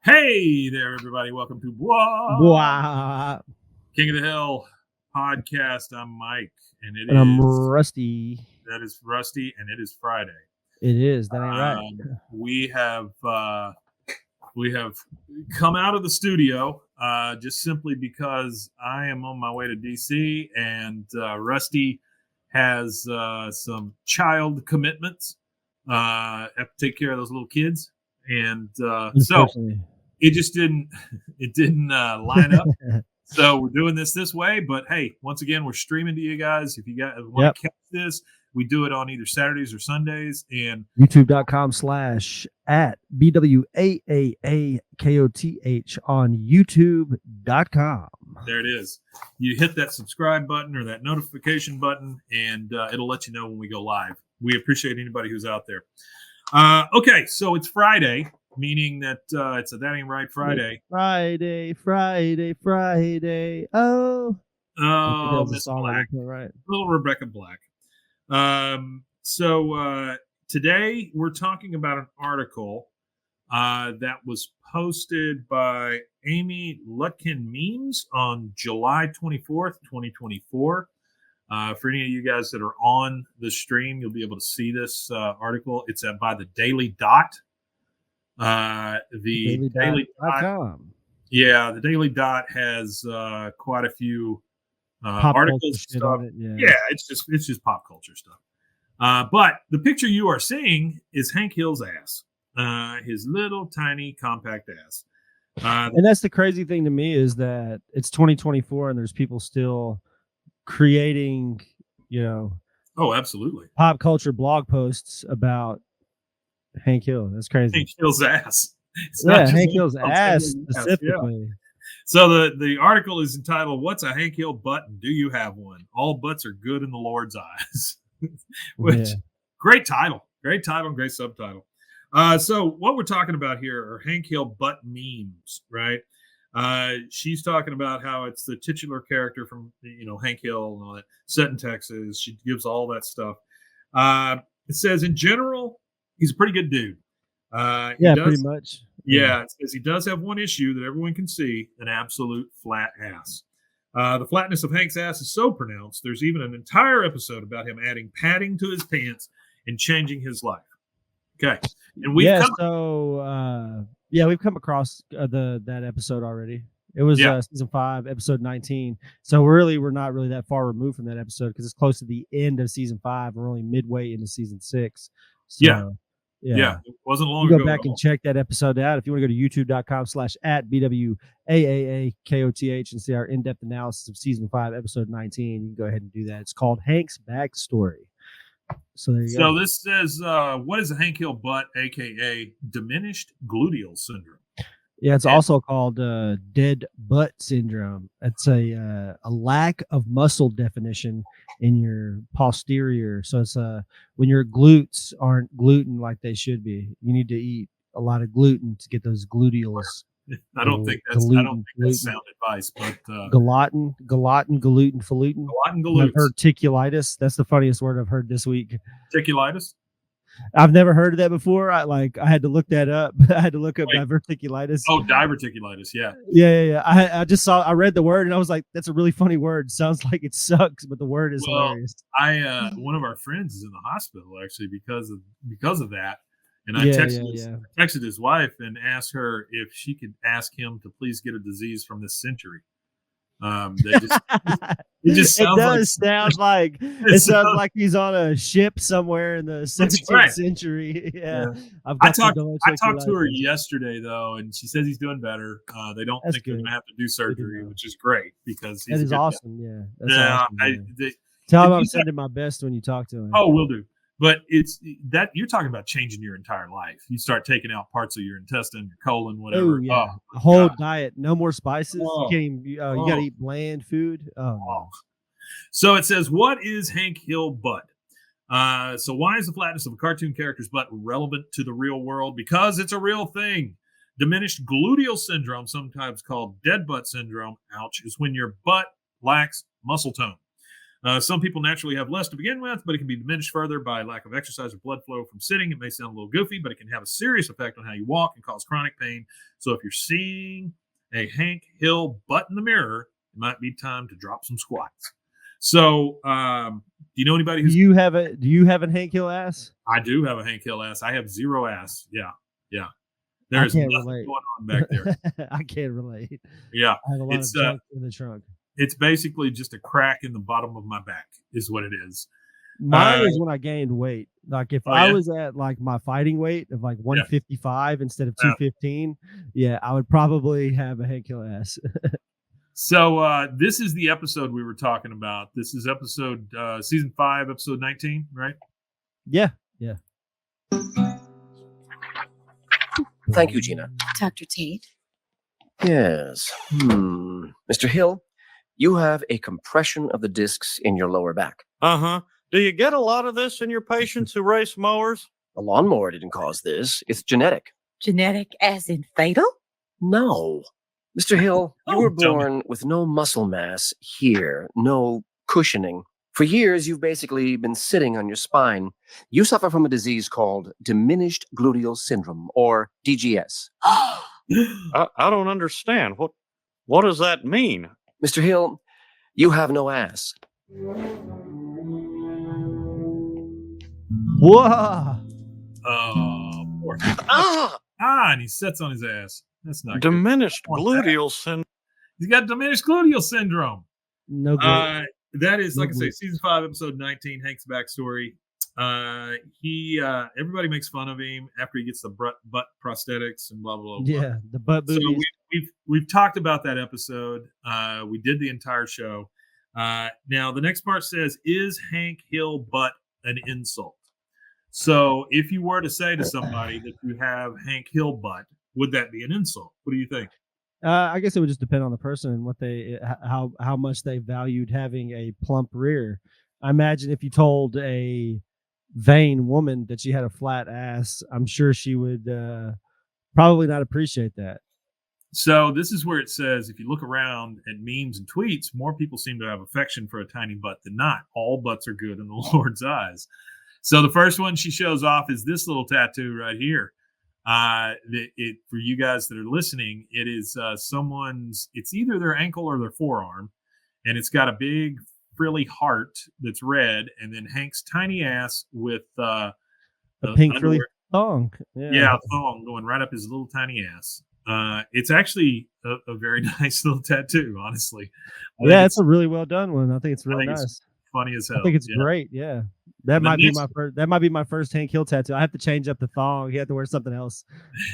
Hey there, everybody. Welcome to Wow. King of the Hill podcast. I'm Mike, and And I'm rusty. that is Rusty, and it is Friday. It is. That ain't right. We have come out of the studio just simply because I am on my way to DC, and Rusty has some child commitments. Have to take care of those little kids, and so it just didn't line up. So we're doing this way, but hey, once again, we're streaming to you guys. If you guys want to catch this, we do it on either Saturdays or Sundays, and youtube.com/@BWAAAKOTH on youtube.com. There it is. You hit that subscribe button or that notification button, and it'll let you know when we go live. We appreciate anybody who's out there. Okay, so it's Friday, meaning that it's a That Ain't Right Friday. Friday. Oh, Miss Black. Right. Little Rebecca Black. So today we're talking about an article that was posted by Amy Lutkin Memes on July 24th, 2024. For any of you guys that are on the stream, you'll be able to see this article. It's by the Daily Dot. The Daily Dot. Yeah, the Daily Dot has quite a few articles and stuff. Yeah, it's just pop culture stuff. But the picture you are seeing is Hank Hill's ass, his little tiny compact ass. And that's the crazy thing to me is that it's 2024 and there's people still creating, oh, absolutely, pop culture blog posts about Hank Hill. That's crazy. Hank Hill's ass. Hank Hill's ass specifically. Yeah. So the article is entitled, "What's a Hank Hill butt and do you have one? All butts are good in the Lord's eyes." Which great title, great subtitle. So what we're talking about here are Hank Hill butt memes, right? She's talking about how it's the titular character from Hank Hill and all that, set in Texas. She gives all that stuff. It says in general, he's a pretty good dude. Pretty much. Yeah, it says he does have one issue that everyone can see: an absolute flat ass. The flatness of Hank's ass is so pronounced, there's even an entire episode about him adding padding to his pants and changing his life. Okay, and we've come across that episode already. It was season 5, episode 19. So we're not really that far removed from that episode because it's close to the end of season 5. We're only midway into season 6. So, yeah, it wasn't long ago. Go back and check that episode out. If you want to go to youtube.com/@BWAAAKOTH and see our in-depth analysis of season 5, episode 19, you can go ahead and do that. It's called Hank's Backstory. So there you go. So this says, what is a Hank Hill butt, aka diminished gluteal syndrome? Yeah, it's also called dead butt syndrome. It's a lack of muscle definition in your posterior. So it's when your glutes aren't gluten like they should be. You need to eat a lot of gluten to get those gluteals. I don't think that's sound advice, but gluten, falutin. I've heard ticulitis. That's the funniest word I've heard this week. Ticulitis? I've never heard of that before. I had to look that up. I had to look up diverticulitis. Oh, diverticulitis, yeah. Yeah. I read the word and I was like, that's a really funny word. Sounds like it sucks, but the word is hilarious. One of our friends is in the hospital actually because of that. And I texted his wife and asked her if she could ask him to please get a disease from this century. It sounds like he's on a ship somewhere in the 17th century. Yeah. I talked to her yesterday though, and she says he's doing better. They don't think they're gonna have to do surgery, which is great because that is awesome. Guy. Tell him I'm sending my best when you talk to him. Oh, will do. But it's that you're talking about changing your entire life. You start taking out parts of your intestine, your colon, whatever. Oh, yeah. A whole diet, no more spices. You can't even, you got to eat bland food. So it says, what is Hank Hill butt? So why is the flatness of a cartoon character's butt relevant to the real world? Because it's a real thing. Diminished gluteal syndrome, sometimes called dead butt syndrome, ouch, is when your butt lacks muscle tone. Some people naturally have less to begin with, but it can be diminished further by lack of exercise or blood flow from sitting. It may sound a little goofy, but it can have a serious effect on how you walk and cause chronic pain. So if you're seeing a Hank Hill butt in the mirror, it might be time to drop some squats. So, do you know anybody who's? Do you have a Hank Hill ass? I do have a Hank Hill ass. I have zero ass. Yeah. I There's can't nothing relate. going on back there. I can't relate. Yeah. I have a lot of junk in the trunk. It's basically just a crack in the bottom of my back, is what it is. Mine is when I gained weight. Like if I yeah? was at like my fighting weight of like 155 instead of Yeah. 215, I would probably have a Hank Hill ass. So this is the episode we were talking about. This is episode season 5, episode 19, right? Yeah. Thank you, Gina. Dr. Tate. Yes. Mr. Hill, you have a compression of the discs in your lower back. Uh-huh. Do you get a lot of this in your patients who race mowers? A lawnmower didn't cause this. It's genetic. Genetic as in fatal? No. Mr. Hill, you Oh, were dummy. born with no muscle mass here, no cushioning. For years, you've basically been sitting on your spine. You suffer from a disease called diminished gluteal syndrome, or DGS. I don't understand. What does that mean? Mr. Hill, you have no ass. Whoa. Oh, poor. Ah! And he sits on his ass. That's not good. Diminished I want that. gluteal syndrome. He's got diminished gluteal syndrome. No good. That is, like I say, Lovely. season 5, episode 19, Hank's backstory. Everybody makes fun of him after he gets the butt prosthetics and blah blah blah. Yeah, the butt So boobies. we've talked about that episode. We did the entire show. Now the next part says, "Is Hank Hill butt an insult?" So if you were to say to somebody that you have Hank Hill butt, would that be an insult? What do you think? I guess it would just depend on the person and what how much they valued having a plump rear. I imagine if you told a vain woman that she had a flat ass, I'm sure she would probably not appreciate that. So this is where it says, if you look around at memes and tweets, more people seem to have affection for a tiny butt than not. All butts are good in the Lord's eyes. So the first one she shows off is this little tattoo right here. For you guys that are listening, it is someone's. It's either their ankle or their forearm, and it's got a big frilly heart that's red, and then Hank's tiny ass with A pink frilly underwear. thong. Yeah, thong going right up his little tiny ass. It's actually a very nice little tattoo, honestly. I think It's a really well done one. I think it's really think it's nice. funny as hell. I think it's Yeah. great. Yeah. That The might be next- my first. That might be my first Hank Hill tattoo. I have to change up the thong. You have to wear something else.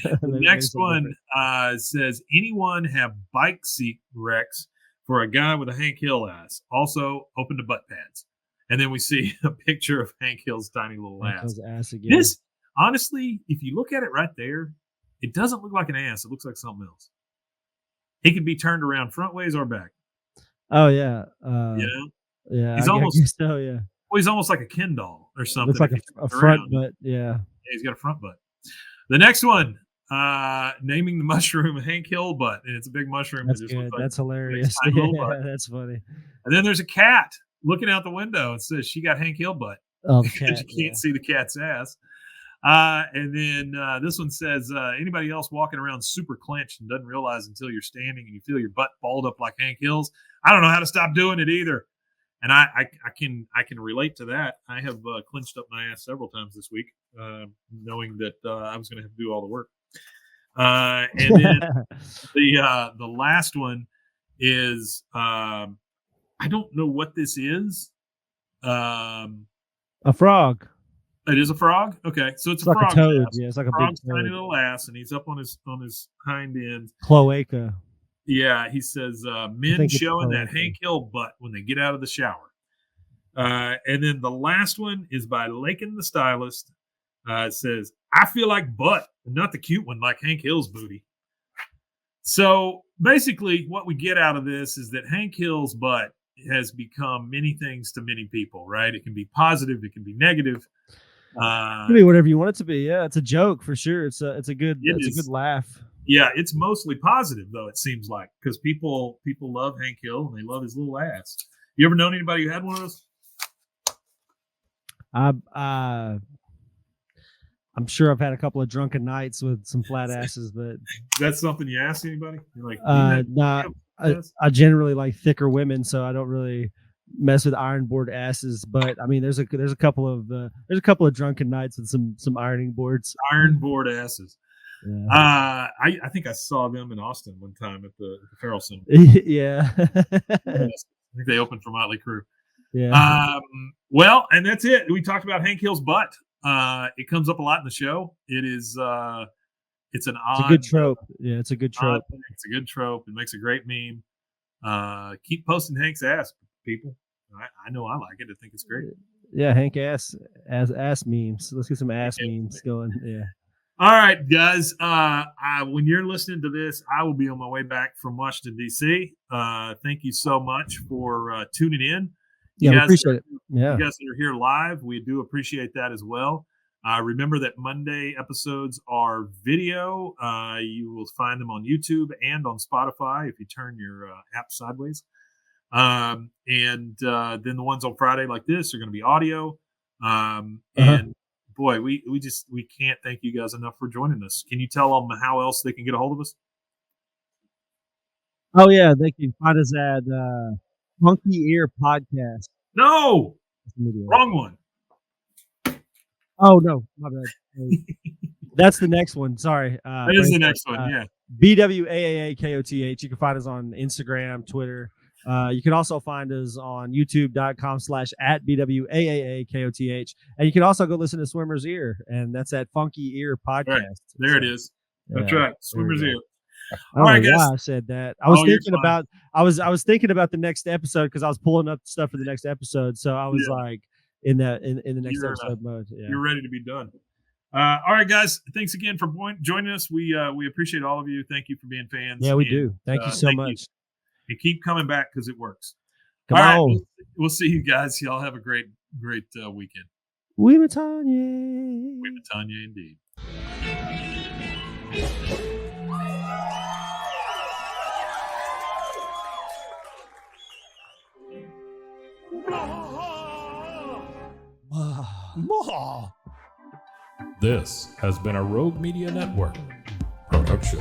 The Maybe next something one different. says, anyone have bike seat wrecks for a guy with a Hank Hill ass? Also open to butt pads. And then we see a picture of Hank Hill's tiny little Hank ass. Hill's ass again. This, honestly, if you look at it right there, it doesn't look like an ass. It looks like something else. He could be turned around front ways or back. Oh yeah. You know? Yeah. He's I almost- guess so. Yeah. Well, he's almost like a Ken doll or something. Looks like if he a turns front around. butt. Yeah. Yeah, he's got a front butt. The next one, naming the mushroom Hank Hill butt, and it's a big mushroom. That's that just good. looks like That's hilarious. tiny little Yeah, butt. that's funny. And then there's a cat looking out the window. It says she got Hank Hill butt. Oh, the Because cat. you can't see the cat's ass. And then this one says, anybody else walking around super clenched and doesn't realize until you're standing and you feel your butt balled up like Hank Hill's? I don't know how to stop doing it either. And I can relate to that. I have clenched up my ass several times this week, knowing that I was going to have to do all the work. And then the last one is I don't know what this is. A frog. It is a frog. Okay, so it's It's a like frog. a toad. ass. Yeah, it's like a big Frog's tiny toad. little ass, and he's up on his hind end. Cloaca. Yeah, he says men think it's showing that cloaca. Hank Hill butt when they get out of the shower. And then the last one is by Lakin the Stylist. It says, "I feel like butt, and not the cute one like Hank Hill's booty." So basically, what we get out of this is that Hank Hill's butt has become many things to many people. Right? It can be positive, it can be negative. It can be whatever you want it to be. Yeah, it's a joke for sure. It's a good It it's is. a good laugh. Yeah, it's mostly positive though. It seems like because people love Hank Hill and they love his little ass. You ever known anybody who had one of those? I'm sure I've had a couple of drunken nights with some flat asses, but That's something you ask anybody? You're like, nah, I generally like thicker women, so I don't really mess with iron board asses. But I mean, there's a couple of drunken nights with some ironing boards. iron board asses. Yeah. I think I saw them in Austin one time at the Farrell Center. Yeah. I think they opened for Motley Crue. Yeah. Well, and that's it. We talked about Hank Hill's butt. It comes up a lot in the show. It is it's an odd, It's a good trope. Yeah, it's a good trope. It's a good trope. It makes a great meme. Keep posting Hank's ass, people. I know I like it. I think it's great. Yeah, Hank ass memes. Let's get some ass memes going. Yeah. All right, guys. When you're listening to this, I will be on my way back from Washington, D.C. Thank you so much for tuning in. Yeah, we appreciate it. Yeah. You guys that are here live, we do appreciate that as well. Remember that Monday episodes are video. You will find them on YouTube and on Spotify if you turn your app sideways. And then the ones on Friday like this are going to be audio. And boy, we can't thank you guys enough for joining us. Can you tell them how else they can get a hold of us? Oh yeah, they can find us at Funky Ear Podcast. No, wrong one. Oh no, my bad. That's the next one. Sorry. That is the next one. Yeah. BWAAAKOTH. You can find us on Instagram, Twitter. You can also find us on youtube.com/@BWAAAKOTH. And you can also go listen to Swimmer's Ear, and that's at Funky Ear Podcast. Right. There it is. That's right. Swimmer's Ear. I don't know why I said that. I was thinking about I was thinking about the next episode because I was pulling up stuff for the next episode. So I was like in the next episode mode. Yeah. You're ready to be done. All right, guys. Thanks again for joining us. We appreciate all of you. Thank you for being fans. Yeah, we do. Thank you so much. And keep coming back because it works. Come on. Right, we'll see you guys. Y'all have a great weekend. We Matanya. We Matanya indeed. This has been a Rogue Media Network production.